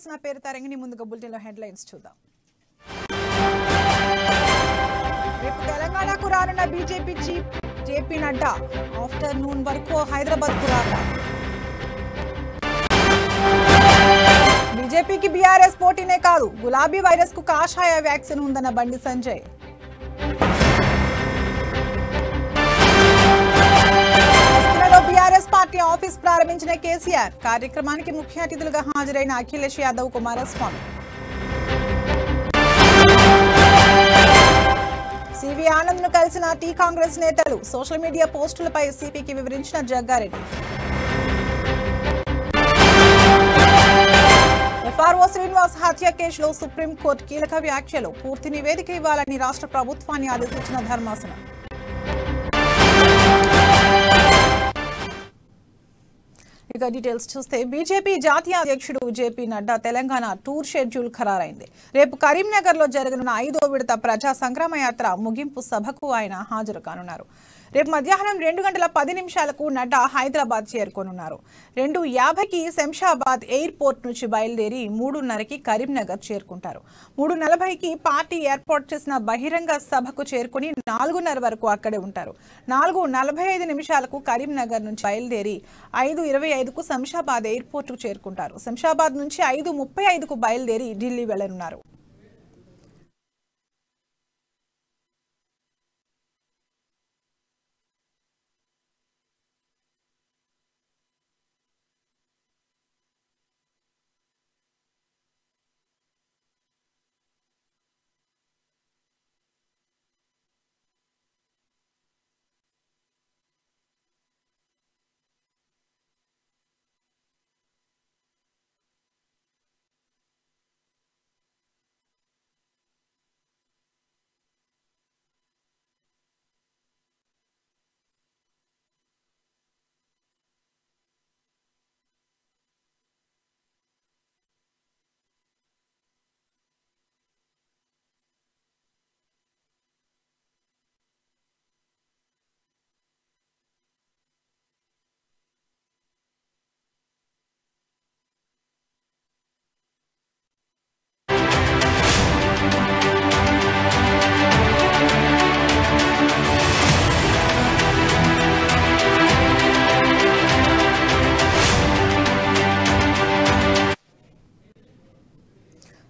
Details నా పేరు తరంగిణి. ముందుగా బులెటిన్ లో హెడ్లైన్స్ చూద్దాం. రేపు తెలంగాణకు రానున్న BJP chief JP Nadda afternoon వరకు హైదరాబాద్ కు రానున్నారు. బీజేపీకి బీఆర్ఎస్ పోటీనే కాదు, గులాబీ వైరస్ కు కాషాయ వ్యాక్సిన్ ఉందన్న Bandi Sanjay. BRS party office ప్రారంభించిన కేసీఆర్ కార్యక్రమానికి ముఖ్య అతిథులుగా హాజరైన అఖిలేష్ యాదవ్, కుమారస్వామి. సివి ఆనంద్ ను కలిసిన టీ కాంగ్రెస్ నేతలు, సోషల్ మీడియా పోస్టులపై సిపికి వివరించిన జగ్గారెడ్డి. ఎఫ్ఆర్ఓ శ్రీనివాస్ హత్య కేసులో సుప్రీంకోర్టు కీలక వ్యాఖ్యలు, పూర్తి నివేదిక ఇవ్వాలని రాష్ట్ర ప్రభుత్వాన్ని ఆదేశించిన ధర్మాసనం. ఇక డీటెయిల్స్ చూస్తే బీజేపీ జాతీయ అధ్యక్షుడు JP Nadda Telangana tour schedule ఖరారైంది. రేపు కరీంనగర్ లో జరగనున్న 5వ విడత ప్రజా సంగ్రామ యాత్ర ముగింపు సభకు ఆయన హాజరు కానున్నారు. రేపు మధ్యాహ్నం 2:10 నడ్డా హైదరాబాద్ చేరుకోనున్నారు. 2:50కి శంషాబాద్ ఎయిర్పోర్ట్ నుంచి బయలుదేరి 3:30కి కరీంనగర్ చేరుకుంటారు. 3:40కి పార్టీ ఏర్పాటు చేసిన బహిరంగ సభకు చేరుకుని 4:30 వరకు అక్కడే ఉంటారు. 4:45 కరీంనగర్ నుంచి బయలుదేరి 5:25కు శంషాబాద్ ఎయిర్పోర్ట్ కు చేరుకుంటారు. శంషాబాద్ నుంచి 5:35కు బయలుదేరి ఢిల్లీ వెళ్లనున్నారు.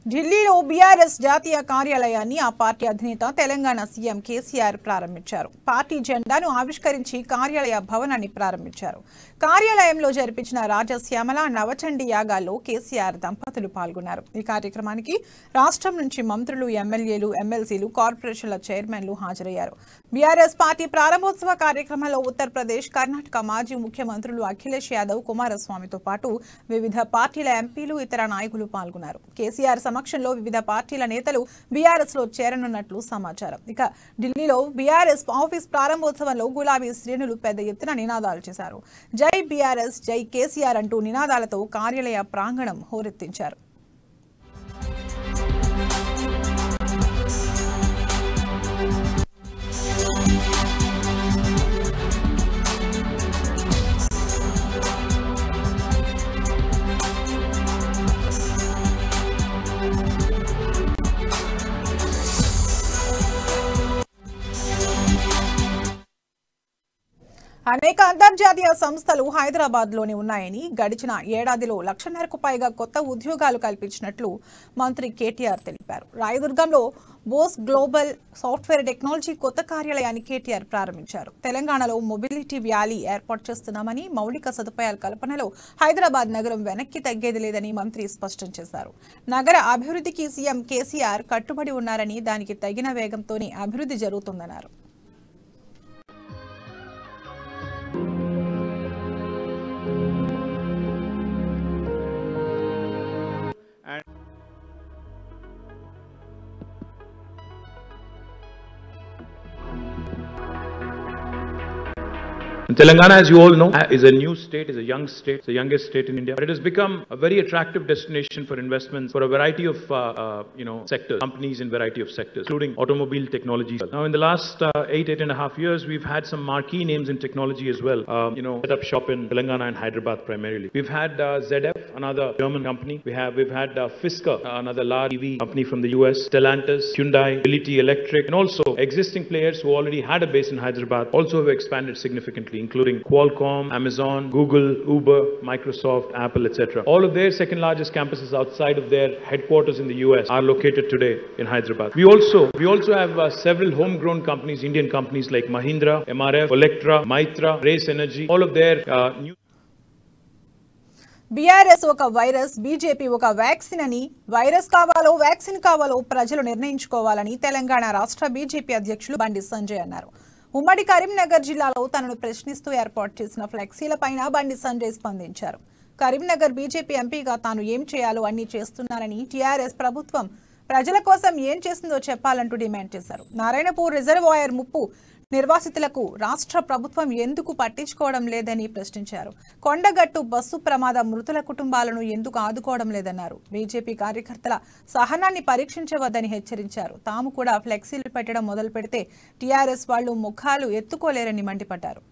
ఢిల్లీలో బీఆర్ఎస్ జాతీయ కార్యాలయాన్ని ఆ పార్టీ అధినేత తెలంగాణ సీఎం కేసీఆర్ ప్రారంభించారు. పార్టీ జెండాను ఆవిష్కరించి కార్యాలయ భవనాన్ని ప్రారంభించారు. కార్యాలయంలో జరిపించిన రాజశ్యామల నవచండి యాగాల్లో కేసీఆర్ దంపతులు పాల్గొన్నారు. ఈ కార్యక్రమానికి రాష్ట్రం నుంచి మంత్రులు, ఎమ్మెల్యేలు, ఎమ్మెల్సీలు, కార్పొరేషన్ల చైర్మన్లు హాజరయ్యారు. బీఆర్ఎస్ పార్టీ ప్రారంభోత్సవ కార్యక్రమంలో ఉత్తరప్రదేశ్, కర్ణాటక మాజీ ముఖ్యమంత్రులు అఖిలేష్ యాదవ్, కుమారస్వామితో పాటు వివిధ పార్టీల ఎంపీలు, ఇతర నాయకులు పాల్గొన్నారు. కేసీఆర్ సమక్షంలో వివిధ పార్టీల నేతలు బీఆర్ఎస్ లో చేరనున్నట్లు సమాచారం. ఇక ఢిల్లీలో బీఆర్ఎస్ ఆఫీస్ ప్రారంభోత్సవంలో గులాబీ శ్రేణులు పెద్ద ఎత్తున నినాదాలు చేశారు. జై బీఆర్ఎస్, జై కేసీఆర్ అంటూ నినాదాలతో కార్యాలయ ప్రాంగణం హోరెత్తించారు. అనేక అంతర్జాతీయ సంస్థలు హైదరాబాద్ లోనే ఉన్నాయని, గడిచిన ఏడాదిలో 1,50,000కు పైగా కొత్త ఉద్యోగాలు కల్పించినట్లు మంత్రి కేటీఆర్ తెలిపారు. రాయదుర్గంలో బోస్ గ్లోబల్ సాఫ్ట్వేర్ టెక్నాలజీ కొత్త కార్యాలయాన్ని కేటీఆర్ ప్రారంభించారు. తెలంగాణలో మొబిలిటీ వ్యాలీ ఏర్పాటు చేస్తున్నామని, మౌలిక సదుపాయాల కల్పనలో హైదరాబాద్ నగరం వెనక్కి తగ్గేది లేదని మంత్రి స్పష్టం చేశారు. నగర అభివృద్ధికి సీఎం కేసీఆర్ కట్టుబడి ఉన్నారని, దానికి తగిన వేగంతోనే అభివృద్ధి జరుగుతుందన్నారు. And Telangana, as you all know, is a new state, is a young state, it's the youngest state in India. But it has become a very attractive destination for investments for a variety of sectors, companies in variety of sectors, including automobile technologies. Now, in the last 8.5 years, we've had some marquee names in technology as well. Set up shop in Telangana and Hyderabad primarily. We've had ZF, another German company. We've had Fisker, another large EV company from the US, Stellantis, Hyundai, Ability Electric, and also existing players who already had a base in Hyderabad also have expanded significantly, including Qualcomm, Amazon, Google, Uber, Microsoft, Apple, etc. All of their second largest campuses outside of their headquarters in the US are located today in Hyderabad. We also have several homegrown companies, Indian companies like Mahindra, MRF, Electra, Maitra, Race Energy, all of their new BRS ఒక virus, BJP ఒక vaccine అని, virus కావాలో vaccine కావాలో ప్రజలు నిర్ణయించుకోవాలని తెలంగాణ రాష్ట్ర BJP అధ్యక్షులు బండి సంజయ్ అన్నారు. ఉమ్మడి కరీంనగర్ జిల్లాలో తనను ప్రశ్నిస్తూ ఏర్పాటు చేసిన ఫ్లెక్సీలపైన బండి సంజయ్ స్పందించారు. కరీంనగర్ బీజేపీ ఎంపీగా తాను ఏం చేయాలో అన్ని చేస్తున్నానని, టీఆర్ఎస్ ప్రభుత్వం ప్రజల కోసం ఏం చేసిందో చెప్పాలంటూ డిమాండ్ చేశారు. నారాయణపూర్ రిజర్వాయర్ ముప్పు నిర్వాసితులకు రాష్ట్ర ప్రభుత్వం ఎందుకు పట్టించుకోవడం లేదని ప్రశ్నించారు. కొండగట్టు బస్సు ప్రమాద మృతుల కుటుంబాలను ఎందుకు ఆదుకోవడం లేదన్నారు. బీజేపీ కార్యకర్తల సహనాన్ని పరీక్షించవద్దని హెచ్చరించారు. తాము కూడా ఫ్లెక్సీలు పెట్టడం మొదలు పెడితే టీఆర్ఎస్ వాళ్ళు ముఖాలు ఎత్తుకోలేరని మండిపడ్డారు.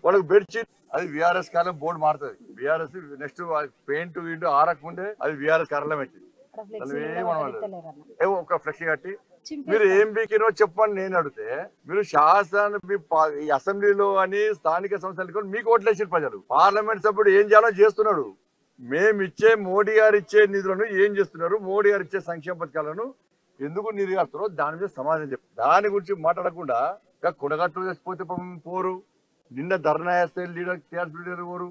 వాళ్ళకి బెడ్షీట్ అది విఆర్ఎస్ కాలం బోర్డు మారుతుంది. విఆర్ఎస్ నెక్స్ట్ పెయింట్ వీళ్ళు ఆరకముందే అది విఆర్ఎస్ కారణం పెట్టింది. ఒక ఫ్లెక్సీ కట్టి మీరు ఏం బీకినో చెప్పండి నేను అడిగితే, మీరు శాసన అసెంబ్లీలో అని స్థానిక సంస్థలు మీకు ఓట్లేసిన ప్రజలు, పార్లమెంట్ సభ్యుడు ఏం చేయాలో చేస్తున్నాడు. మేమిచ్చే మోడీ గారు ఇచ్చే నిధులను ఏం చేస్తున్నారు, మోడీ గారు ఇచ్చే సంక్షేమ పథకాలను ఎందుకు నిర్వహిస్తున్నారో దాని మీద సమాధానం చెప్పి దాని గురించి మాట్లాడకుండా కుడగట్టు చచ్చిపోతే పోరు, నిన్న ధర్నా వేస్తే లీడర్ పోరు,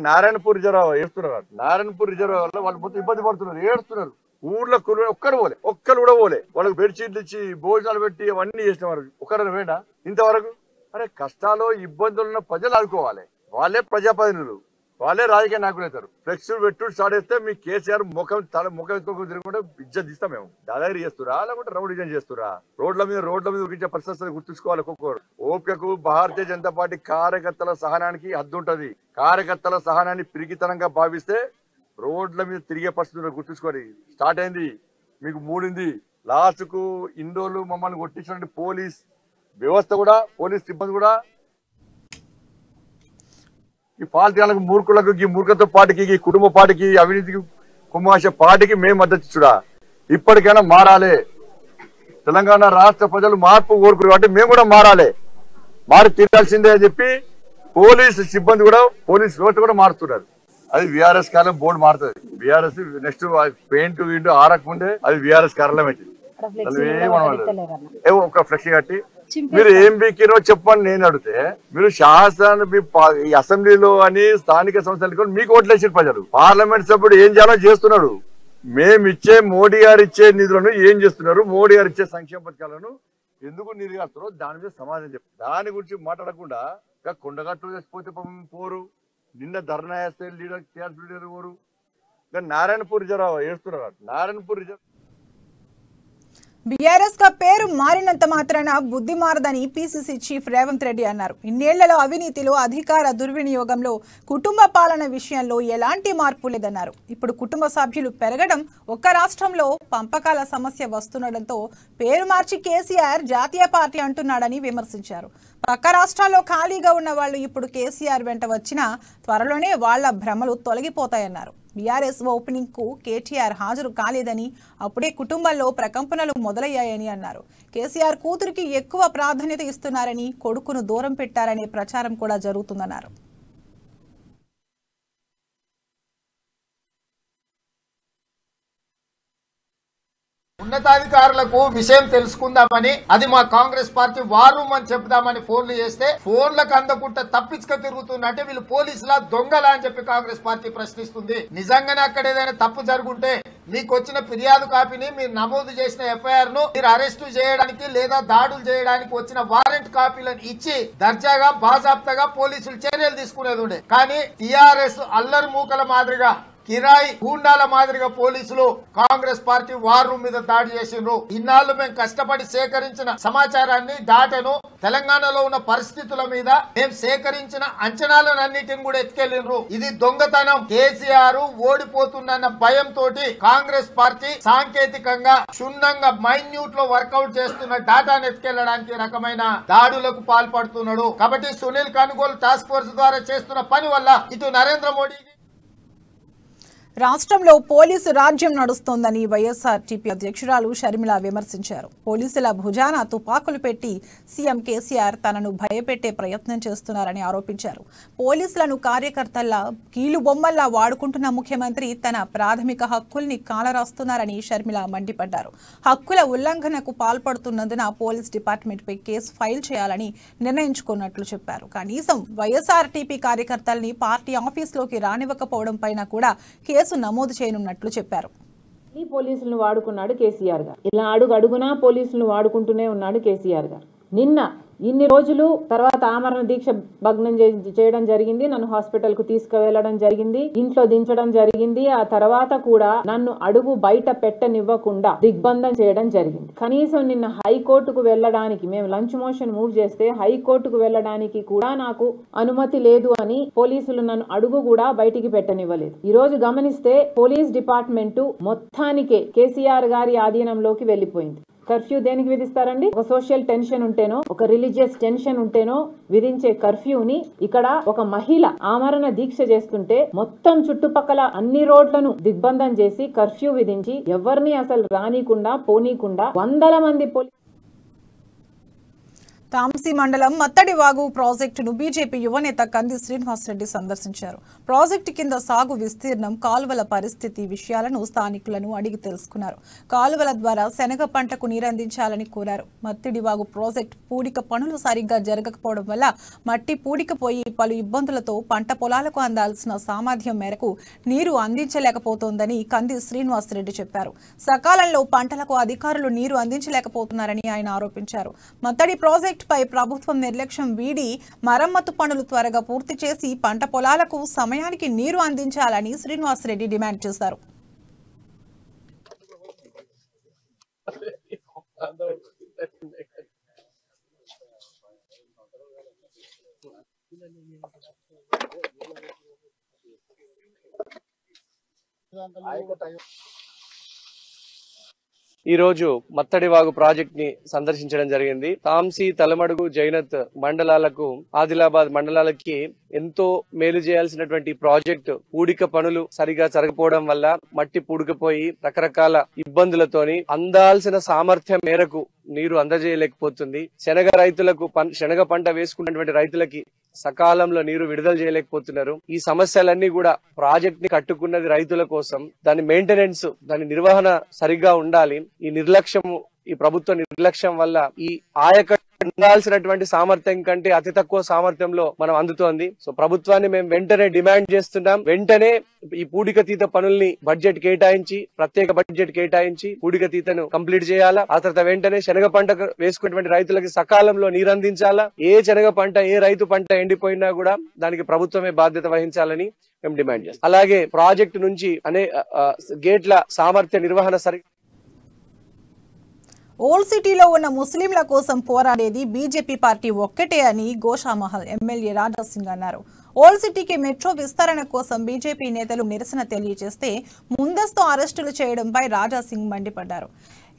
నారాయణపూర్ రిజర్వ్ వేస్తున్నారు. నారాయణపూర్ రిజర్వ్ వల్ల వాళ్ళు మొత్తం ఇబ్బంది పడుతున్నారు, ఏడుస్తున్నారు. ఊర్లో ఒక్కరు కూడా పోలే. వాళ్ళకి బెడ్షీట్లు ఇచ్చి భోజనాలు పెట్టి అవన్నీ చేసిన వారు ఒకరు వేడా ఇంతవరకు. అరే కష్టాలు ఇబ్బందులున్న ప్రజలు ఆదుకోవాలి. వాళ్ళే ప్రజాప్రతినిధులు, వాళ్ళే రాజకీయ నాయకులు అవుతారు. ఫ్లెక్స్ పెట్టుడు స్టార్ట్ చేస్తే మీ కేసీఆర్ ముఖం ఎత్తుకోకుండా తిరగకుండా ఇజ్జత్ తీస్తాం. మేము దాదాగిరి చేస్తురా లేకుంటే రౌడీజన్ చేస్తురా? రోడ్ల మీద ఉరికించే పరిస్థితులు గుర్తుంచుకోవాలి. ఒక్కొక్కరు ఓపికకు భారతీయ జనతా పార్టీ కార్యకర్తల సహనానికి హద్దు ఉంటది. కార్యకర్తల సహనాన్ని పిరికితనంగా భావిస్తే రోడ్ల మీద తిరిగే పరిస్థితులు గుర్తుంచుకోవాలి. స్టార్ట్ అయింది, మీకు మూడింది. లాస్ట్ కు ఇండోలు మమ్మల్ని కొట్టించిన పోలీస్ వ్యవస్థ కూడా, పోలీస్ సిబ్బంది కూడా ఈ పార్టీలకు మూర్ఖులకు, ఈ మూర్ఖత్వ పార్టీకి, ఈ కుటుంబ పార్టీకి, అవినీతికి కుమాష పార్టీకి మేము మద్దతు ఇచ్చుడా. ఇప్పటికైనా మారాలి. తెలంగాణ రాష్ట్ర ప్రజలు మార్పు కోరుకున్నారు కాబట్టి మేము కూడా మారి తీరాల్సిందే అని చెప్పి పోలీసు సిబ్బంది కూడా, పోలీస్ వ్యవస్థ కూడా మారుతున్నారు. అది విఆర్ఎస్ కాలం బోర్డు మారుతుంది. విఆర్ఎస్ నెక్స్ట్ పెయింట్ వీళ్ళు ఆరకముందే అది విఆర్ఎస్ కారణం పెట్టింది. ఒక ఫ్లెక్సీ కట్టి మీరు ఏం బీకినో చెప్పండి నేను అడిగితే, మీరు శాసన అసెంబ్లీలో అని స్థానిక సంస్థలు మీకు ఓట్లేసిన ప్రజలు, పార్లమెంట్ సభ్యుడు ఏం చేయాలో చేస్తున్నాడు. మేమిచ్చే మోడీ గారు ఇచ్చే నిధులను ఏం చేస్తున్నారు, మోడీ గారు ఇచ్చే సంక్షేమ పథకాలను ఎందుకు నిర్వహిస్తున్నారో దాని మీద సమాధానం చెప్పి దాని గురించి మాట్లాడకుండా కొండగట్టు చచ్చిపోతే పోరు, నిన్న ధర్నా వేస్తే లీడర్ పోరు, నారాయణపూర్ రిజర్వ్ వేస్తున్నారు. నారాయణపూర్ రిజర్వ్ బీఆర్ఎస్ గా పేరు మారినంత మాత్రాన బుద్ధి మారదని పీసీసీ చీఫ్ రేవంత్ రెడ్డి అన్నారు. ఇన్నేళ్లలో అవినీతిలో, అధికార దుర్వినియోగంలో, కుటుంబ పాలన విషయంలో ఎలాంటి మార్పు లేదన్నారు. ఇప్పుడు కుటుంబ సభ్యులు పెరగడం, ఒక్క రాష్ట్రంలో పంపకాల సమస్య వస్తుండటంతో పేరు మార్చి కేసీఆర్ జాతీయ పార్టీ అంటున్నాడని విమర్శించారు. పక్క రాష్ట్రాల్లో ఖాళీగా ఉన్న వాళ్ళు ఇప్పుడు కేసీఆర్ వెంట వచ్చినా త్వరలోనే వాళ్ల భ్రమలు తొలగిపోతాయన్నారు. బీఆర్ఎస్ ఓపెనింగ్ కు కేటీఆర్ హాజరు కాలేదని, అప్పుడే కుటుంబంలో ప్రకంపనలు మొదలయ్యాయని అన్నారు. కేసీఆర్ కూతురికి ఎక్కువ ప్రాధాన్యత ఇస్తున్నారని, కొడుకును దూరం పెట్టారనే ప్రచారం కూడా జరుగుతుందన్నారు. ఉన్నతాధికారులకు విషయం తెలుసుకుందామని, అది మా కాంగ్రెస్ పార్టీ వారు అని చెప్దామని ఫోన్లు చేస్తే ఫోన్లకు అందకుండా తప్పించుక తిరుగుతున్నట్టే వీళ్ళు పోలీసులా దొంగలా అని చెప్పి కాంగ్రెస్ పార్టీ ప్రశ్నిస్తుంది. నిజంగానే అక్కడ ఏదైనా తప్పు జరుగుంటే మీకు వచ్చిన ఫిర్యాదు కాపీని, మీరు నమోదు చేసిన ఎఫ్ఐఆర్ ను మీరు అరెస్టు చేయడానికి లేదా దాడులు చేయడానికి వచ్చిన వారెంట్ కాపీలను ఇచ్చి దర్జాగా బాజాప్తగా పోలీసులు చర్యలు తీసుకునేది ఉండే. కానీ టీఆర్ఎస్ అల్లరి మూకల మాదిరిగా కిరాయి గూండాల మాదిరిగా పోలీసులు కాంగ్రెస్ పార్టీ వార్ రూమ్ మీద దాడి చేసిండ్రు. ఇన్నాళ్లు మేము కష్టపడి సేకరించిన సమాచారాన్ని, డాటాను, తెలంగాణలో ఉన్న పరిస్థితుల మీద మేము సేకరించిన అంచనాలన్నిటిని కూడా ఎత్తుకెళ్లిండ్రు. ఇది దొంగతనం. కేసీఆర్ ఓడిపోతున్న భయంతో కాంగ్రెస్ పార్టీ సాంకేతికంగా క్షుణ్ణంగా మైన్యూట్ లో వర్కౌట్ చేస్తున్న డాటాను ఎత్తుకెళ్లడానికి రకమైన దాడులకు పాల్పడుతున్నాడు. కాబట్టి సునీల్ కనుగోలు టాస్క్ ఫోర్స్ ద్వారా చేస్తున్న పని వల్ల ఇటు నరేంద్ర మోడీ రాష్ట్రంలో పోలీసు రాజ్యం నడుస్తోందని వైఎస్ఆర్టీపీ అధ్యక్షురాలు షర్మిల విమర్శించారు. పోలీసుల భుజాన తుపాకులు పెట్టి సీఎం కేసీఆర్ తనను భయపెట్టే ప్రయత్నం చేస్తున్నారని ఆరోపించారు. పోలీసులను కార్యకర్తల్లా కీలుబొమ్మల్లా వాడుకుంటున్న ముఖ్యమంత్రి తన ప్రాథమిక హక్కుల్ని కాలరాస్తున్నారని షర్మిల మండిపడ్డారు. హక్కుల ఉల్లంఘనకు పాల్పడుతున్నందున పోలీస్ డిపార్ట్మెంట్పై కేసు ఫైల్ చేయాలని నిర్ణయించుకున్నట్లు చెప్పారు. కనీసం వైఎస్ఆర్టీపీ కార్యకర్తల్ని పార్టీ ఆఫీసులోకి రానివ్వకపోవడం పైన కూడా కేసు నమోదు చేయనున్నట్లు చెప్పారు. ఈ పోలీసులను వాడుకున్నాడు కేసీఆర్ గారు. ఇలా అడుగునా పోలీసులను వాడుకుంటూనే ఉన్నాడు కేసీఆర్ గారు. నిన్న ఇన్ని రోజులు తర్వాత ఆమరణ దీక్ష భగ్నం చేయడం జరిగింది. నన్ను హాస్పిటల్ కు తీసుకువెళ్లడం జరిగింది, ఇంట్లో దించడం జరిగింది. ఆ తర్వాత కూడా నన్ను అడుగు బయట పెట్టనివ్వకుండా దిగ్బంధం చేయడం జరిగింది. కనీసం నిన్న హైకోర్టుకు వెళ్ళడానికి, మేము లంచ్ మోషన్ మూవ్ చేస్తే హైకోర్టుకు వెళ్ళడానికి కూడా నాకు అనుమతి లేదు అని పోలీసులు నన్ను అడుగు కూడా బయటికి పెట్టనివ్వలేదు. ఈ రోజు గమనిస్తే పోలీస్ డిపార్ట్మెంట్ మొత్తానికే కేసీఆర్ గారి ఆధీనంలోకి వెళ్లిపోయింది. కర్ఫ్యూ దేనికి విధిస్తారండి? ఒక సోషల్ టెన్షన్ ఉంటేనో, ఒక రిలీజియస్ టెన్షన్ ఉంటేనో విధించే కర్ఫ్యూని ఇక్కడ ఒక మహిళ ఆమరణ దీక్ష చేస్తుంటే మొత్తం చుట్టుపక్కల అన్ని రోడ్లను దిగ్బంధం చేసి కర్ఫ్యూ విధించి ఎవరిని అసలు రానీకుండా పోనీకుండా వందల మంది తాంసీ మండలం మత్తడివాగు ప్రాజెక్టును బీజేపీ యువనేత కంది శ్రీనివాసరెడ్డి సందర్శించారు. ప్రాజెక్టు కింద సాగు విస్తీర్ణం, కాలువల పరిస్థితి విషయాలను స్థానికులను అడిగి తెలుసుకున్నారు. కాలువల ద్వారా శనగ పంటకు నీరందించాలని కోరారు. మత్తడివాగు ప్రాజెక్టు పూడిక పనులు సరిగ్గా జరగకపోవడం వల్ల మట్టి పూడికపోయి పలు ఇబ్బందులతో పంట పొలాలకు అందాల్సిన సామర్థ్యం మేరకు నీరు అందించలేకపోతోందని కంది శ్రీనివాసరెడ్డి చెప్పారు. సకాలంలో పంటలకు అధికారులు నీరు అందించలేకపోతున్నారని ఆయన ఆరోపించారు. మత్తడి ప్రాజెక్టు పై ప్రభుత్వం నిర్లక్ష్యం వీడి మరమ్మతు పనులు త్వరగా పూర్తి చేసి పంట పొలాలకు సమయానికి నీరు అందించాలని శ్రీనివాసరెడ్డి డిమాండ్ చేశారు. ఈ రోజు మత్తడివాగు ప్రాజెక్ట్ ని సందర్శించడం జరిగింది. తాంసీ, తలమడుగు, జైనత్ మండలాలకు, ఆదిలాబాద్ మండలాలకి ఎంతో మేలు చేయాల్సినటువంటి ప్రాజెక్టు పూడిక పనులు సరిగా జరగకపోవడం వల్ల మట్టి పూడికపోయి రకరకాల ఇబ్బందులతోని అందాల్సిన సామర్థ్యం మేరకు నీరు అందజేయలేకపోతుంది. శనగ రైతులకు, శనగ పంట వేసుకున్నటువంటి రైతులకి సకాలంలో నీరు విడుదల చేయలేకపోతున్నారు. ఈ సమస్యలన్నీ కూడా ప్రాజెక్ట్ ని కట్టుకున్నది రైతుల కోసం. దాని మెయింటెనెన్స్, దాని నిర్వహణ సరిగ్గా ఉండాలి. ఈ ప్రభుత్వ నిర్లక్ష్యం వల్ల ఈ ఆయకట్టు ఉండాల్సినటువంటి సామర్థ్యం కంటే అతి తక్కువ సామర్థ్యంలో మనం అందుతోంది. సో ప్రభుత్వాన్ని మేము వెంటనే డిమాండ్ చేస్తున్నాం. వెంటనే ఈ పూడికతీత పనుల్ని బడ్జెట్ కేటాయించి, ప్రత్యేక బడ్జెట్ కేటాయించి పూడికతీతను కంప్లీట్ చేయాలా. ఆ తర్వాత వెంటనే శనగ పంట వేసుకున్నటువంటి రైతులకి సకాలంలో నీరు అందించాలా. ఏ శనగ పంట, ఏ రైతు పంట ఎండిపోయినా కూడా దానికి ప్రభుత్వమే బాధ్యత వహించాలని మేము డిమాండ్ చేస్తాం. అలాగే ప్రాజెక్టు నుంచి గేట్ల సామర్థ్య నిర్వహణ ఓల్డ్ సిటీలో ఉన్న ముస్లింల కోసం పోరాడేది బీజేపీ పార్టీ ఒక్కటే అని గోషామహల్ ఎమ్మెల్యే రాజాసింగ్ అన్నారు. ఓల్డ్ సిటీకి మెట్రో విస్తరణ కోసం బీజేపీ నేతలు నిరసన తెలియజేస్తే ముందస్తు అరెస్టులు చేయడంపై రాజాసింగ్ మండిపడ్డారు.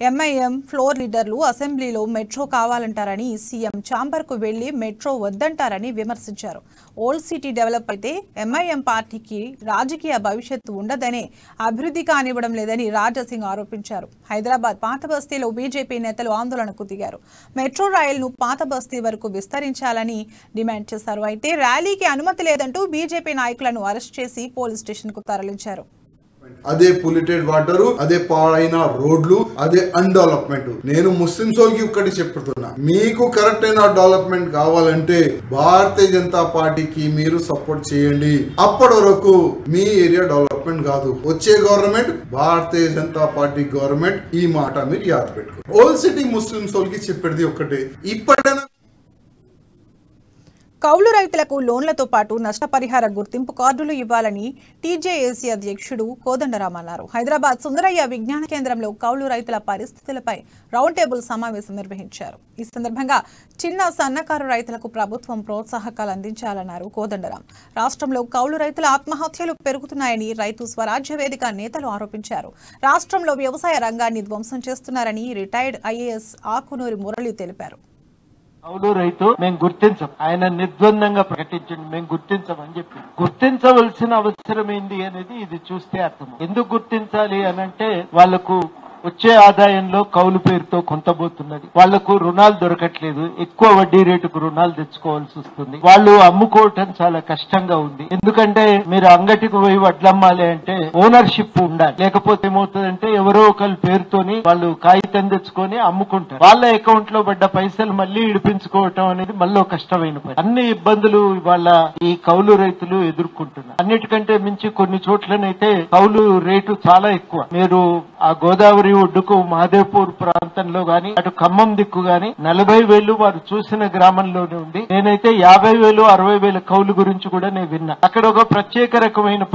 ఎంఐఎం ఫ్లోర్ లీడర్లు అసెంబ్లీలో మెట్రో కావాలంటారని, సీఎం ఛాంబర్కు వెళ్లి మెట్రో వద్దంటారని విమర్శించారు. ఓల్డ్ సిటీ డెవలప్ అయితే ఎంఐఎం పార్టీకి రాజకీయ భవిష్యత్తు ఉండదనే, అభివృద్ధి కానివ్వడం లేదని రాజాసింగ్ ఆరోపించారు. హైదరాబాద్ పాత బస్తీలో బీజేపీ నేతలు ఆందోళనకు దిగారు. మెట్రో రైలును పాత బస్తీ వరకు విస్తరించాలని డిమాండ్ చేశారు. అయితే ర్యాలీకి అనుమతి లేదంటూ బీజేపీ నాయకులను అరెస్ట్ చేసి పోలీస్ స్టేషన్ కు తరలించారు. అదే పొల్యూటెడ్ వాటర్, అదే పాడైన రోడ్లు, అదే అన్డెవలప్మెంట్. నేను ముస్లిం సోల్కి ఒక్కటి చెప్తున్నా, మీకు కరెక్ట్ అయిన డెవలప్మెంట్ కావాలంటే భారతీయ జనతా పార్టీకి మీరు సపోర్ట్ చేయండి. అప్పటి వరకు మీ ఏరియా డెవలప్మెంట్ కాదు. వచ్చే government Bharatiya Janata party government. ఈ మాట మీరు యాద్ పెట్టుకో. ఓల్డ్ సిటీ ముస్లిం సోల్కి చెప్పేది ఒక్కటే, ఇప్పటికైనా కౌలు రైతులకు లోన్లతో పాటు నష్టపరిహార గుర్తింపు కార్డులు ఇవ్వాలని టీజేఏసీ అధ్యక్షుడు కోదండరాం అన్నారు. హైదరాబాద్ సుందరయ్య విజ్ఞాన కేంద్రంలో కౌలు రైతుల పరిస్థితులపై రౌండ్ టేబుల్ సమావేశం నిర్వహించారు. ఈ సందర్భంగా చిన్న సన్నకారు రైతులకు ప్రభుత్వం ప్రోత్సాహకాలు అందించాలన్నారు కోదండరాం. రాష్ట్రంలో కౌలు రైతుల ఆత్మహత్యలు పెరుగుతున్నాయని రైతు స్వరాజ్య వేదిక నేతలు ఆరోపించారు. రాష్ట్రంలో వ్యవసాయ రంగాన్ని ధ్వంసం చేస్తున్నారని రిటైర్డ్ ఐఏఎస్ ఆకునూరి మురళి తెలిపారు. కౌలు రైతు మేము గుర్తించం, ఆయన నిర్ద్వందంగా ప్రకటించండి మేము గుర్తించమని చెప్పి. గుర్తించవలసిన అవసరం ఏంది అనేది ఇది చూస్తే అర్థం. ఎందుకు గుర్తించాలి అనంటే వాళ్లకు వచ్చే ఆదాయంలో కౌలు పేరుతో కొంత పోతున్నది, వాళ్లకు రుణాలు దొరకట్లేదు, ఎక్కువ వడ్డీ రేటుకు రుణాలు తెచ్చుకోవాల్సి వస్తుంది, వాళ్ళు అమ్ముకోవటం చాలా కష్టంగా ఉంది. ఎందుకంటే మీరు అంగటికి పోయి వడ్లమ్మాలి అంటే ఓనర్షిప్ ఉండాలి, లేకపోతే ఏమవుతుందంటే ఎవరో ఒకరి పేరుతోని వాళ్ళు కాగితం తెచ్చుకొని అమ్ముకుంటారు, వాళ్ళ అకౌంట్ లో పడ్డ పైసలు మళ్లీ ఇడిపించుకోవటం అనేది మళ్ళీ కష్టమైన పని. అన్ని ఇబ్బందులు ఇవాళ ఈ కౌలు రైతులు ఎదుర్కొంటున్నారు. అన్నిటికంటే మించి కొన్ని చోట్లనైతే కౌలు రేటు చాలా ఎక్కువ. మీరు ఆ గోదావరి ఒడ్డుకు మహదేవ్పూర్ ప్రాంతంలో గాని అటు ఖమ్మం దిక్కు గాని 40,000 వారు చూసిన గ్రామంలోనే ఉంది. నేనైతే 50,000 60,000 కౌలు గురించి కూడా నేను విన్నా. అక్కడ ఒక ప్రత్యేక రకమైన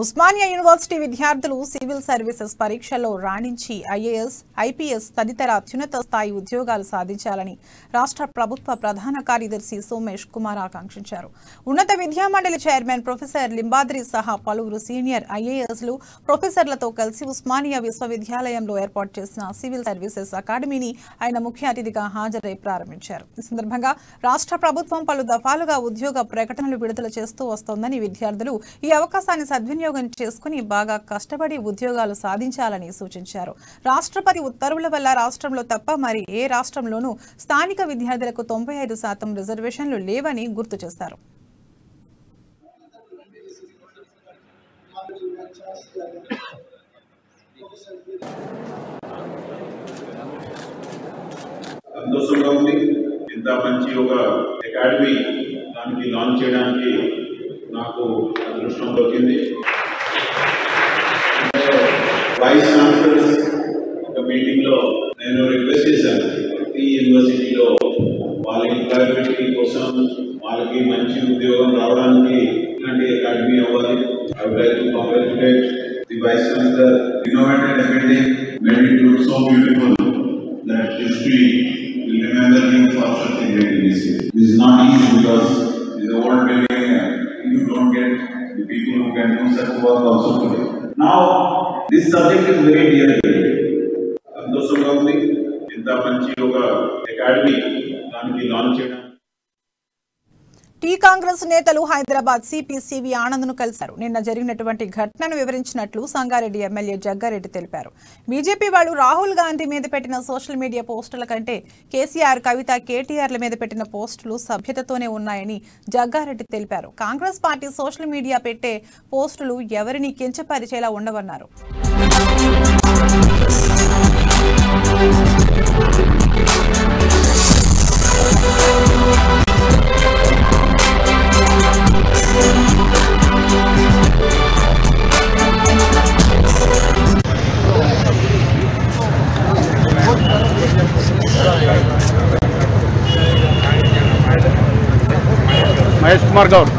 ఉస్మానియా యూనివర్సిటీ విద్యార్థులు సివిల్ సర్వీసెస్ పరీక్షల్లో రాణించి ఐఏఎస్, ఐపీఎస్ తదితర అత్యున్నత స్థాయి ఉద్యోగాలు సాధించాలని రాష్ట్ర ప్రభుత్వ ప్రధాన కార్యదర్శి సోమేష్ కుమార్ ఆకాంక్షించారు. ఉన్నత విద్యామండలి చైర్మన్ ప్రొఫెసర్ లింబాద్రి సహా పలువురు సీనియర్ ఐఏఎస్లు, ప్రొఫెసర్లతో కలిసి ఉస్మానియా విశ్వవిద్యాలయంలో ఏర్పాటు చేసిన సివిల్ సర్వీసెస్ అకాడమీని ఆయన ముఖ్య అతిథిగా హాజరై ప్రారంభించారు. ఈ సందర్భంగా రాష్ట్ర ప్రభుత్వం పలు దఫాలుగా ఉద్యోగ ప్రకటనలు విడుదల చేస్తూ వస్తోందని విద్యార్థులు ఈ అవకాశాన్ని సద్వినియోగం చేసుకుని బాగా కష్టపడి ఉద్యోగాలు సాధించాలని సూచించారు. రాష్ట్రపతి ఉత్తర్వుల వల్ల రాష్ట్రంలో తప్ప మరి ఏ రాష్ట్రంలోనూ స్థానిక విద్యార్థులకు 95% రిజర్వేషన్లు లేవని గుర్తు చేశారు. సంతోషంగా ఉంది. ఇంత మంచి ఒక అకాడమీ దానికి లాంచ్ చేయడానికి నాకు అదృష్టం దొరికింది. వైస్ ఛాన్సలర్స్ ఒక మీటింగ్ లో నేను రిక్వెస్ట్ చేశాను, ఈ యూనివర్సిటీలో వాళ్ళ ఎంప్లాయబిలిటీ కోసం వాళ్ళకి మంచి ఉద్యోగం రావడానికి ఇలాంటి అకాడమీ అవ్వాలి. I would like to congratulate the vice chancellor. Innovated everything, made it look so beautiful that history will remember you for such a great initiative. This is not easy because it is a old building and you don't get the people who can do such work also today. Now, this subject is very dear to me. సంతోషంగా ఉంది. ఇంత మంచి ఒక academy దానికి launch చేయడం. Tea Congress నేతలు Hyderabad CP CV ఆనంద్ను కలిశారు. నిన్న జరిగినటువంటి ఘటనను వివరించినట్లు సంగారెడ్డి ఎమ్మెల్యే జగ్గారెడ్డి తెలిపారు. బీజేపీ వాళ్ళు రాహుల్ గాంధీ మీద పెట్టిన సోషల్ మీడియా పోస్టుల కంటే కేసీఆర్, కవిత, కేటీఆర్ల మీద పెట్టిన పోస్టులు సభ్యతతోనే ఉన్నాయని జగ్గారెడ్డి తెలిపారు. కాంగ్రెస్ పార్టీ సోషల్ మీడియా పెట్టే పోస్టులు ఎవరిని కించపరిచేలా ఉండవన్నారు. మహేష్ కుమార్ గౌడ్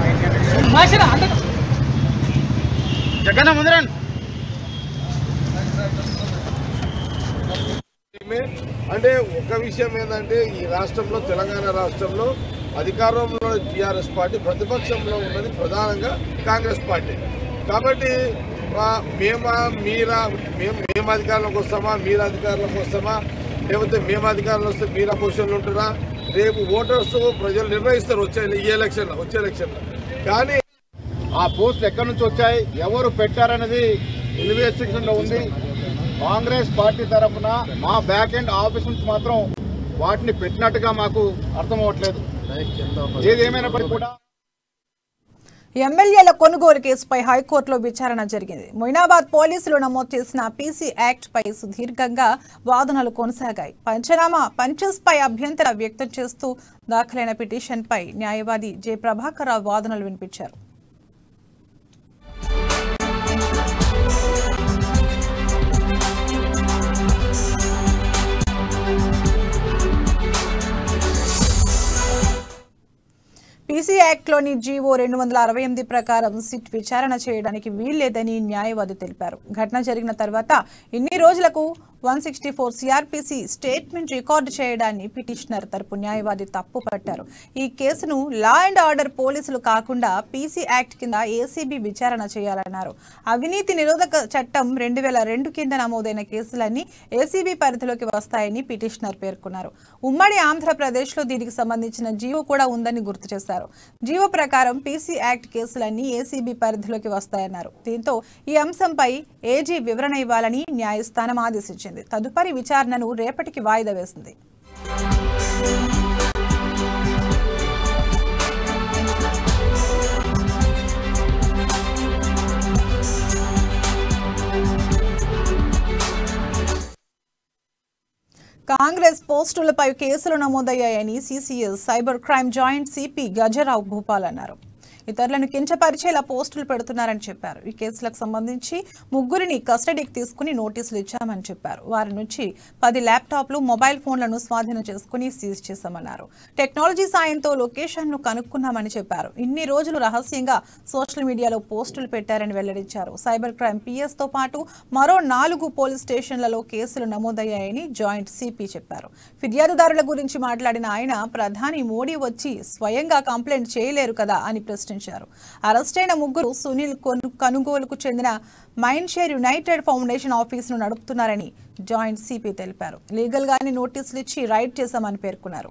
జగన్ ముందరండి. అంటే ఒక విషయం ఏంటంటే ఈ రాష్ట్రంలో, తెలంగాణ రాష్ట్రంలో అధికారంలో టీఆర్ఎస్ పార్టీ, ప్రతిపక్షంలో ఉన్నది ప్రధానంగా కాంగ్రెస్ పార్టీ. కాబట్టి మేము అధికారంలోకి వస్తామా, మీరు అధికారంలోకి వస్తామా, లేకపోతే మేము అధికారంలో వస్తే మీరు అపోజిషన్లో ఉంటారా, రేపు ఓటర్స్ ప్రజలు నిర్ణయిస్తారు వచ్చే ఎలక్షన్లో. కానీ ఆ పోస్టులు ఎక్కడి నుంచి వచ్చాయి, ఎవరు పెట్టారనేది ఇన్వెస్టిగేషన్లో ఉంది. కాంగ్రెస్ పార్టీ తరఫున మా బ్యాక్ ఎండ్ ఆఫీస్ నుంచి మాత్రం వాటిని పెట్టినట్టుగా మాకు అర్థం అవ్వట్లేదు. ఏదేమైనప్పటికీ కూడా ఎమ్మెల్యేల కొనుగోలు కేసుపై హైకోర్టులో విచారణ జరిగింది. మొయినాబాద్ పోలీసులు నమోదు చేసిన పీసీ యాక్ట్ పై సుదీర్ఘంగా వాదనలు కొనసాగాయి. పంచెస్ పై అభ్యంతరం వ్యక్తం చేస్తూ దాఖలైన పిటిషన్ పై న్యాయవాది జె ప్రభాకర్ రావు వాదనలు వినిపించారు. యాక్ట్లోని జీవో 268 ప్రకారం సిట్ విచారణ చేయడానికి వీల్లేదని న్యాయవాది తెలిపారు. ఘటన జరిగిన తర్వాత ఇన్ని రోజులకు 164 సిఆర్పిసి స్టేట్మెంట్ రికార్డు చేయడాన్ని పిటిషనర్ తరపు న్యాయవాది తప్పుపట్టారు. ఈ కేసును లా అండ్ ఆర్డర్ పోలీసులు కాకుండా పీసీ యాక్ట్ కింద ఏసీబీ విచారణ చేయాలన్నారు. అవినీతి నిరోధక చట్టం 2002 కింద నమోదైన కేసులన్నీ ఏసీబీ పరిధిలోకి వస్తాయని పిటిషనర్ పేర్కొన్నారు. ఉమ్మడి ఆంధ్రప్రదేశ్లో దీనికి సంబంధించిన జీవో కూడా ఉందని గుర్తు చేశారు. జీవో ప్రకారం పీసీ యాక్ట్ కేసులన్నీ ఏసీబీ పరిధిలోకి వస్తాయన్నారు. దీంతో ఈ అంశంపై ఏజీ వివరణ ఇవ్వాలని న్యాయస్థానం ఆదేశించింది. తదుపరి విచారణను రేపటికి వాయిదా వేసింది. కాంగ్రెస్ పోస్టులపై కేసులు నమోదయ్యాయని CCS cyber crime joint CP Gajarao Bhupal అన్నారు. ఇతరులను కించపరిచేలా పోస్టులు పెడుతున్నారని చెప్పారు. ఈ కేసులకు సంబంధించి 3 కస్టడీకి తీసుకుని నోటీసులు ఇచ్చామని చెప్పారు. వారి నుంచి 10 ల్యాప్టాప్లు, మొబైల్ ఫోన్లను స్వాధీనం చేసుకుని సీజ్ చేశామన్నారు. టెక్నాలజీ సాయంతో లొకేషన్ను కనుక్కున్నామని చెప్పారు. ఇన్ని రోజులు రహస్యంగా సోషల్ మీడియాలో పోస్టులు పెట్టారని వెల్లడించారు. సైబర్ క్రైమ్ పిఎస్ తో పాటు మరో 4 పోలీస్ స్టేషన్లలో కేసులు నమోదయ్యాయని జాయింట్ సిపి చెప్పారు. ఫిర్యాదుదారుల గురించి మాట్లాడిన ఆయన ప్రధాని మోడీ వచ్చి స్వయంగా కంప్లైంట్ చేయలేరు కదా అని ప్రశ్నించారు. అరెస్టైన 3 సునీల్ కనుగోలుకు చెందిన మైండ్ షేర్ యునైటెడ్ ఫౌండేషన్ ఆఫీసును నడుపుతున్నారని జాయింట్ సిపి తెలిపారు. లీగల్ గానే నోటీసులు ఇచ్చి రైడ్ చేశామని పేర్కొన్నారు.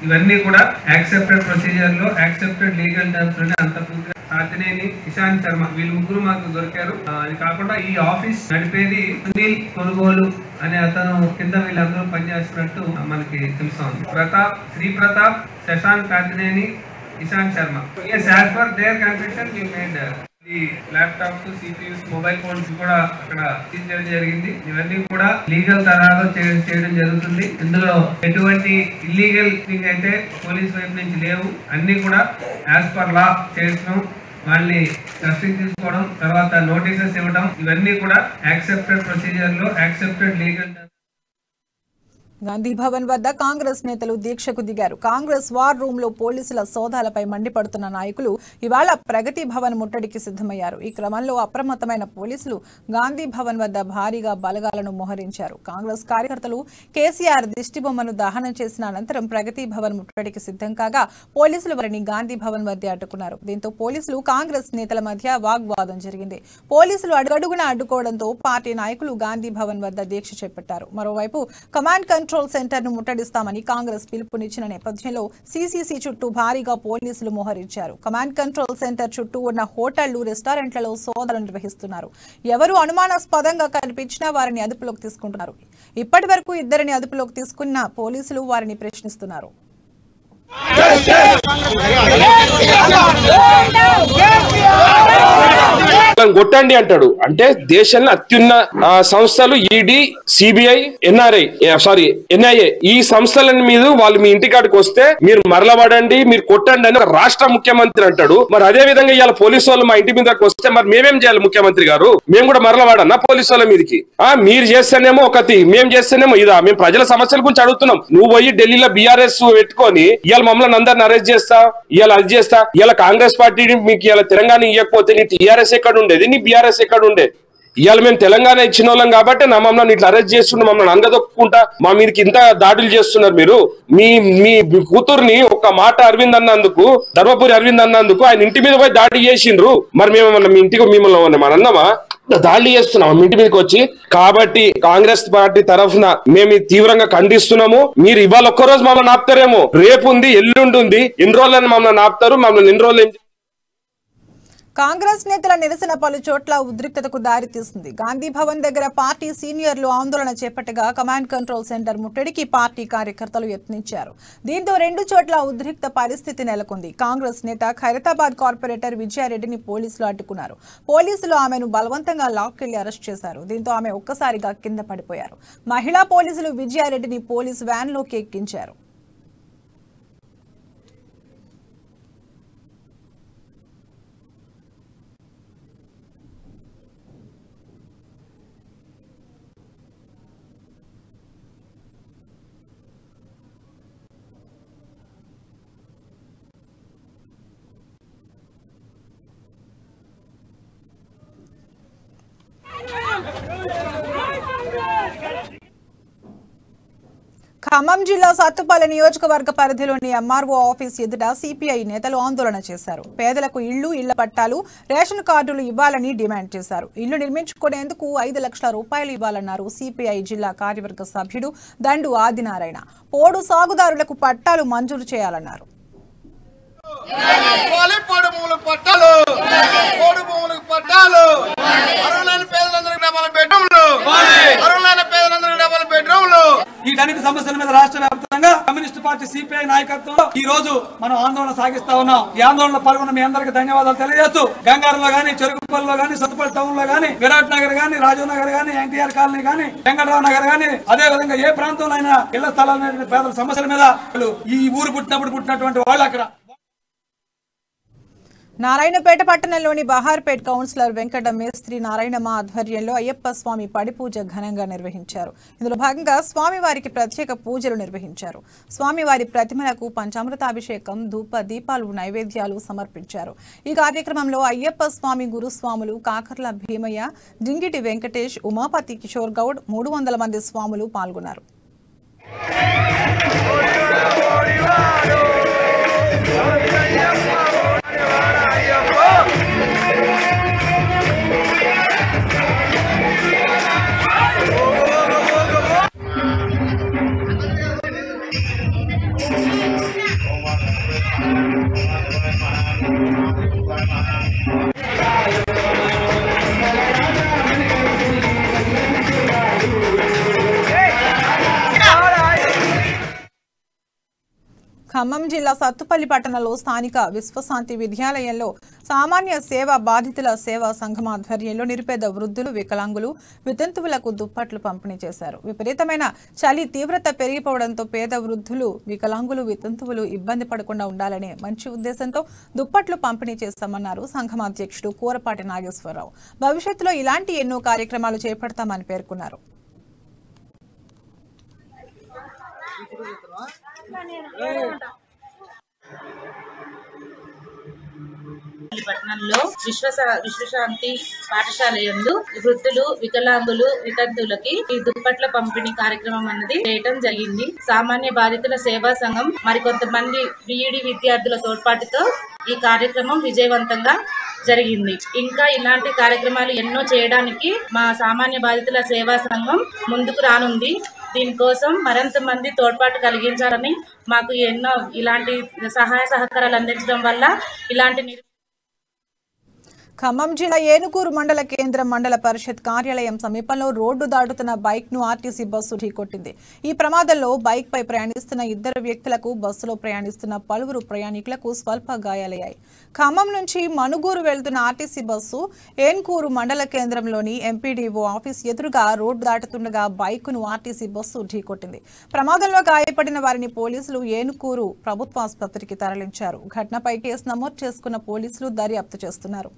ఇవన్నీ కూడా యాక్సెప్టెడ్ ప్రొసీజర్ లో యాక్సెప్టెడ్ లీగల్ టర్మ్స్ లోనే అంత పూర్తిగా సాధ్యనేని ఇషాంత్ శర్మ వీళ్ళు 3 మాకు దొరికారు. అది కాకుండా ఈ ఆఫీస్ నడిపేది సునీల్ కొనుగోలు అనే అతను కింద వీళ్ళందరూ పనిచేస్తున్నట్టు మనకి తెలుస్తోంది. Pratap, Sri Pratap, Shashank Kartineni, Ishant Sharma. Yes, as per their confession, we made the laptops, CPUs, mobile phones కూడా అక్కడ సీజ్ చేయడం జరిగింది. ఇవన్నీ కూడా లీగల్ తరహాలో చేయడం జరుగుతుంది. ఇందులో ఎటువంటి ఇల్లీగల్ థింగ్ అయితే పోలీస్ వైపు నుంచి లేవు. అన్ని కూడా యాజ్ పర్ లా చేస్తున్నాం. వాళ్ళని కస్టడీ తీసుకోవడం, తర్వాత నోటీసెస్ ఇవ్వడం, ఇవన్నీ కూడా యాక్సెప్టెడ్ ప్రొసీజర్ లో యాక్సెప్టెడ్ లీగల్. గాంధీ భవన్ వద్ద కాంగ్రెస్ నేతలు దీక్షకు దిగారు. కాంగ్రెస్ వార్ రూమ్ లో పోలీసుల సోదాలపై మండిపడుతున్న నాయకులు ఇవాళ ప్రగతి భవన్ ముట్టడికి సిద్ధమయ్యారు. ఈ క్రమంలో అప్రమత్తమైన పోలీసులు గాంధీ భవన్ వద్ద భారీగా బలగాలను మోహరించారు. కాంగ్రెస్ కార్యకర్తలు కేసీఆర్ దిష్టిబొమ్మను దహనం చేసిన అనంతరం ప్రగతి భవన్ ముట్టడికి సిద్ధం కాగా పోలీసులు వారిని గాంధీ భవన్ వద్ద అడ్డుకున్నారు. దీంతో పోలీసులు కాంగ్రెస్ నేతల మధ్య వాగ్వాదం జరిగింది. పోలీసులు అడుగడుగున అడ్డుకోవడంతో పార్టీ నాయకులు గాంధీ భవన్ వద్ద దీక్ష చేపట్టారు. మరోవైపు కమాండ్ కంట్రోల్ సెంటర్ ను ముట్టడిస్తామని కాంగ్రెస్ పిలుపునిచ్చిన నేపథ్యంలో సీసీసీ చుట్టూ భారీగా పోలీసులు మోహరించారు. కమాండ్ కంట్రోల్ సెంటర్ చుట్టూ ఉన్న హోటళ్లు, రెస్టారెంట్లలో సోదాలు నిర్వహిస్తున్నారు. ఎవరు అనుమానాస్పదంగా కనిపించినా వారిని అదుపులోకి తీసుకుంటున్నారు. ఇప్పటి వరకు 2 అదుపులోకి తీసుకున్న పోలీసులు వారిని ప్రశ్నిస్తున్నారు. కొట్టండి అంటాడు. అంటే దేశంలో అత్యున్న సంస్థలు ఈడీ, సిబిఐ, ఎన్ఐఏ ఈ సంస్థల మీద వాళ్ళు మీ ఇంటికాడికి వస్తే మీరు మరలబడండి, మీరు కొట్టండి అని రాష్ట్ర ముఖ్యమంత్రి అంటాడు. మరి అదే విధంగా ఇవాళ పోలీసు వాళ్ళు మా ఇంటి మీదకి వస్తే మరి మేమేం చేయాలి? ముఖ్యమంత్రి గారు మేము కూడా మరలబడన్నా పోలీసు వాళ్ళ మీదకి? మీరు చేస్తేనేమో ఒకటి, మేము చేస్తేనేమో ఇదా? మేము ప్రజల సమస్యల గురించి అడుగుతున్నాం. నువ్వు పోయి ఢిల్లీలో బీఆర్ఎస్ పెట్టుకొని ఇవాళ మమ్మల్ని అందరిని అరెస్ట్ చేస్తా, ఇవాళ అది చేస్తా. ఇవాళ కాంగ్రెస్ పార్టీ మీకు ఇవాళ తెలంగాణ ఇవ్వకపోతే నీ టీఆర్ఎస్ ఎక్కడ ఉండేది? నీ బీఆర్ఎస్ ఎక్కడ ఉండే? ఇవాళ మేము తెలంగాణ ఇచ్చిన వాళ్ళం కాబట్టి మమ్మల్ని ఇట్లా అరెస్ట్ చేస్తుండే, మమ్మల్ని అంగదొక్కుంటా మా మీదకి ఇంత దాడులు చేస్తున్నారు. మీరు మీ కూతుర్ని ఒక మాట అరవింద్ అన్నందుకు, ధర్మపురి అరవింద్ అన్నందుకు ఆయన ఇంటి మీద పోయి దాడి చేసిండ్రు. మరి మేము మీ ఇంటికి మిమ్మల్ని మన అన్నమా దాడి చేస్తున్నాం ఇంటి మీదకి వచ్చి? కాబట్టి కాంగ్రెస్ పార్టీ తరఫున మేము తీవ్రంగా ఖండిస్తున్నాము. మీరు ఇవాళ ఒక్కరోజు మమ్మల్ని ఆపుతారేమో, రేపు ఉంది, ఎల్లుండి ఉంది, ఎన్ని రోజులని మమ్మల్ని ఆపుతారు? మమ్మల్ని ఎన్ని రోజులు కాంగ్రెస్ నేతల నిరసన పలు చోట్ల ఉద్రిక్తతకు దారితీస్తుంది. గాంధీ భవన్ దగ్గర పార్టీ సీనియర్లు ఆందోళన చేపట్టగా కమాండ్ కంట్రోల్ సెంటర్ ముట్టడికి పార్టీ కార్యకర్తలు యత్నించారు. దీంతో 2 చోట్ల ఉద్రిక్త పరిస్థితి నెలకొంది. కాంగ్రెస్ నేత ఖైరతాబాద్ కార్పొరేటర్ విజయారెడ్డిని పోలీసులు అడ్డుకున్నారు. పోలీసులు ఆమెను బలవంతంగా లాక్కెళ్లి అరెస్ట్ చేశారు. దీంతో ఆమె ఒక్కసారిగా కింద పడిపోయారు. మహిళా పోలీసులు విజయారెడ్డిని పోలీసు వ్యాన్లోకి ఎక్కించారు. ఖమ్మం జిల్లా సత్తుపల్లి నియోజకవర్గ పరిధిలోని ఎంఆర్ఓ ఆఫీస్ ఎదుట సిపిఐ నేతలు ఆందోళన చేశారు. పేదలకు ఇళ్ల పట్టాలు, రేషన్ కార్డులు ఇవ్వాలని డిమాండ్ చేశారు. ఇళ్లు నిర్మించుకునేందుకు 5 లక్షల రూపాయలు ఇవ్వాలన్నారు సిపిఐ జిల్లా కార్యవర్గ సభ్యుడు దండు ఆదినారాయణ. పోడు సాగుదారులకు పట్టాలు మంజూరు చేయాలన్నారు. ఈ దళిత సమస్యల మీద రాష్ట్ర వ్యాప్తంగా కమ్యూనిస్ట్ పార్టీ సిపిఐ నాయకత్వంలో ఈ రోజు మనం ఆందోళన సాగిస్తా ఉన్నాం. ఈ ఆందోళనలో పాల్గొన్న మీ అందరికీ ధన్యవాదాలు తెలియజేస్తూ గంగారంలో గానీ, చెరుకుపల్లిలో గానీ, సత్తుపల్లి టౌన్ లో గానీ, విరాట్ నగర్ గానీ, రాజీవ్ నగర్ గానీ, ఎన్టీఆర్ కాలనీ గానీ, వెంకటరావు నగర్ గానీ, అదే విధంగా ఏ ప్రాంతంలో అయినా ఇళ్ల స్థలాల పేదల సమస్యల మీద ఈ ఊరు పుట్టినటువంటి వాళ్ళు అక్కడ నారాయణపేట పట్టణంలోని బహార్పేట్ కౌన్సిలర్ వెంకట మేస్త్రి నారాయణమ్మ ఆధ్వర్యంలో అయ్యప్ప స్వామి పడి పూజ ఘనంగా నిర్వహించారు. ఇందులో భాగంగా స్వామివారికి ప్రత్యేక పూజలు నిర్వహించారు. స్వామివారి ప్రతిమలకు పంచామృతాభిషేకం, ధూప దీపాలు, నైవేద్యాలు సమర్పించారు. ఈ కార్యక్రమంలో అయ్యప్ప స్వామి గురుస్వాములు కాకర్ల భీమయ్య, డింగిటి వెంకటేష్, ఉమాపతి కిషోర్ గౌడ్, 300 మంది స్వాములు పాల్గొన్నారు. ఖమ్మం జిల్లా సత్తుపల్లి పట్టణంలో స్థానిక విశ్వశాంతి విద్యాలయంలో సామాన్య సేవా బాధితుల సేవా సంఘం ఆధ్వర్యంలో నిరుపేద వృద్ధులు, వికలాంగులు, వితంతువులకు దుప్పట్లు పంపిణీ చేశారు. విపరీతమైన చలి తీవ్రత పెరిగిపోవడంతో పేద వృద్ధులు, వికలాంగులు, వితంతువులు ఇబ్బంది పడకుండా ఉండాలనే మంచి ఉద్దేశంతో దుప్పట్లు పంపిణీ చేస్తామన్నారు సంఘం అధ్యక్షుడు కూరపాటి నాగేశ్వరరావు. భవిష్యత్తులో ఇలాంటి ఎన్నో కార్యక్రమాలు చేపడతామని పేర్కొన్నారు. పట్టణంలో విశ్వశాంతి పాఠశాల యందు వృద్ధులు, వికలాంగులు, వితంతువులకి ఈ దుప్పట్ల పంపిణీ కార్యక్రమం అన్నది చేయటం జరిగింది. సామాన్య బాధితుల సేవా సంఘం మరికొంతమంది బీఈడీ విద్యార్థుల తోడ్పాటుతో ఈ కార్యక్రమం విజయవంతంగా జరిగింది. ఇంకా ఇలాంటి కార్యక్రమాలు ఎన్నో చేయడానికి మా సామాన్య బాధితుల సేవా సంఘం ముందుకు రానుంది. దీనికోసం మరింత మంది తోడ్పాటు కలిగించాలని, మాకు ఎన్నో ఇలాంటి సహాయ సహకారాలు అందించడం వల్ల ఇలాంటి ఖమ్మం జిల్లా ఏనుకూరు మండల కేంద్రం మండల పరిషత్ కార్యాలయం సమీపంలో రోడ్డు దాటుతున్న బైక్ ను ఆర్టీసీ బస్సు ఢీకొట్టింది. ఈ ప్రమాదంలో బైక్ పై ప్రయాణిస్తున్న 2 వ్యక్తులకు, బస్సులో ప్రయాణిస్తున్న పలువురు ప్రయాణికులకు స్వల్ప గాయాలయ్యాయి. ఖమ్మం నుంచి మనుగూరు వెళ్తున్న ఆర్టీసీ బస్సు ఏనుకూరు మండల కేంద్రంలోని ఎంపీడీఓ ఆఫీస్ ఎదురుగా రోడ్డు దాటుతుండగా బైక్ ను ఆర్టీసీ బస్సు ఢీకొట్టింది. ప్రమాదంలో గాయపడిన వారిని పోలీసులు ఏనుకూరు ప్రభుత్వ ఆసుపత్రికి తరలించారు. ఘటనపై కేసు నమోదు చేసుకున్న పోలీసులు దర్యాప్తు చేస్తున్నారు.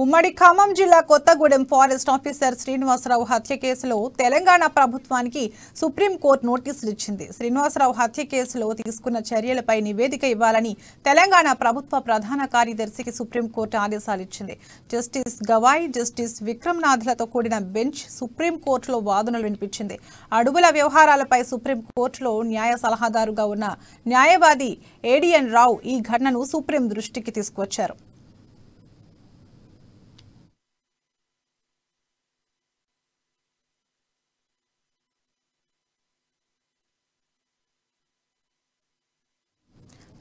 ఉమ్మడి ఖమ్మం జిల్లా కొత్తగూడెం ఫారెస్ట్ ఆఫీసర్ శ్రీనివాసరావు హత్య కేసులో తెలంగాణ ప్రభుత్వానికి సుప్రీంకోర్టు నోటీసులు ఇచ్చింది. శ్రీనివాసరావు హత్య కేసులో తీసుకున్న చర్యలపై నివేదిక ఇవ్వాలని తెలంగాణ ప్రభుత్వ ప్రధాన కార్యదర్శికి సుప్రీంకోర్టు ఆదేశాలు ఇచ్చింది. జస్టిస్ గవాయ్, జస్టిస్ విక్రమ్నాథ్లతో కూడిన బెంచ్ సుప్రీంకోర్టులో వాదనలు వినిపించింది. అడవుల వ్యవహారాలపై సుప్రీంకోర్టులో న్యాయ సలహాదారుగా ఉన్న న్యాయవాది ఏడిఎన్ రావు ఈ ఘటనను సుప్రీం దృష్టికి తీసుకువచ్చారు.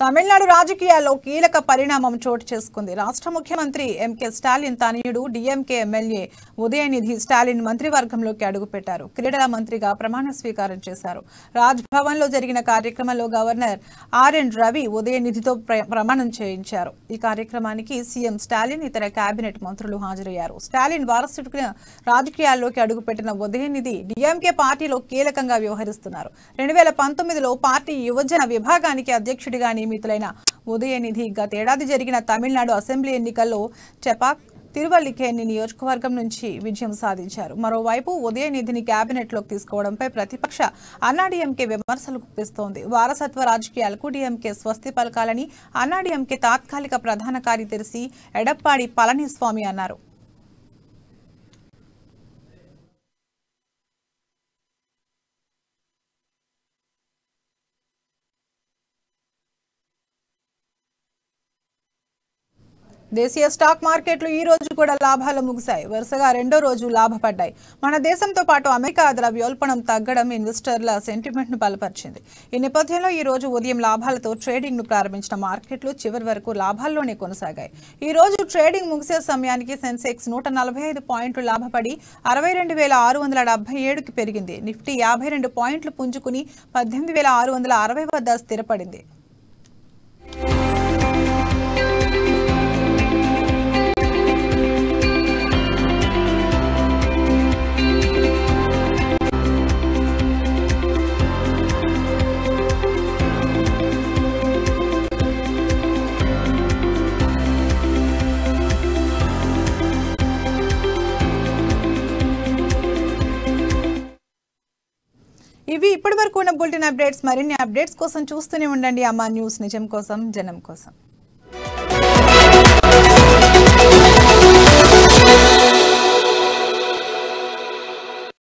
తమిళనాడు రాజకీయాల్లో కీలక పరిణామం చోటు చేసుకుంది. రాష్ట్ర ముఖ్యమంత్రి ఎంకే స్టాలిన్ తనయుడు డిఎంకే ఎమ్మెల్యే ఉదయనిధి స్టాలిన్ మంత్రివర్గంలోకి అడుగుపెట్టారు. క్రీడల మంత్రిగా ప్రమాణ స్వీకారం చేశారు. రాజ్భవన్ లో జరిగిన కార్యక్రమంలో గవర్నర్ ఆర్ఎన్ రవి ఉదయనిధితో ప్రమాణం చేయించారు. ఈ కార్యక్రమానికి సీఎం స్టాలిన్ ఇతర కేబినెట్ మంత్రులు హాజరయ్యారు. స్టాలిన్ వారసుడిగా రాజకీయాల్లోకి అడుగుపెట్టిన ఉదయనిధి డిఎంకే పార్టీలో కీలకంగా వ్యవహరిస్తున్నారు. 2019లో పార్టీ యువజన విభాగానికి అధ్యక్షుడిగా నియమితులైన ఉదయనిధి గతేడాది జరిగిన తమిళనాడు అసెంబ్లీ ఎన్నికల్లో చెపాక్ తిరువల్లికేని నియోజకవర్గం నుంచి విజయం సాధించారు. మరోవైపు ఉదయనిధిని కేబినెట్లోకి తీసుకోవడంపై ప్రతిపక్ష అన్నాడీఎంకే విమర్శలు గుప్పిస్తోంది. వారసత్వ రాజకీయాలకు డీఎంకే స్వస్తి పలకాలని అన్నాడీఎంకే తాత్కాలిక ప్రధాన కార్యదర్శి ఎడప్పాడి పళనిస్వామి అన్నారు. దేశీయ స్టాక్ మార్కెట్లు ఈ రోజు కూడా లాభాలు ముగిశాయి. వరుసగా రెండో రోజు లాభపడ్డాయి. మన దేశంతో పాటు అమెరికా ద్రవ్యోల్బణం తగ్గడం ఇన్వెస్టర్ల సెంటిమెంట్ ను బలపరిచింది. ఈ నేపథ్యంలో ఈ రోజు ఉదయం లాభాలతో ట్రేడింగ్ ను ప్రారంభించిన మార్కెట్లు చివరి వరకు లాభాల్లోనే కొనసాగాయి. ఈ రోజు ట్రేడింగ్ ముగిసే సమయానికి సెన్సెక్స్ 145 పాయింట్లు లాభపడి 62,677కి పెరిగింది. నిఫ్టీ 52 పాయింట్లు పుంజుకుని 18,660 వద్ద స్థిరపడింది. ఇవి ఇప్పటివరకు ఉన్న బులెటిన్ అప్డేట్స్. మరిన్ని అప్డేట్స్ కోసం చూస్తూనే ఉండండి అమ్మా న్యూస్, నిజం కోసం జనం కోసం.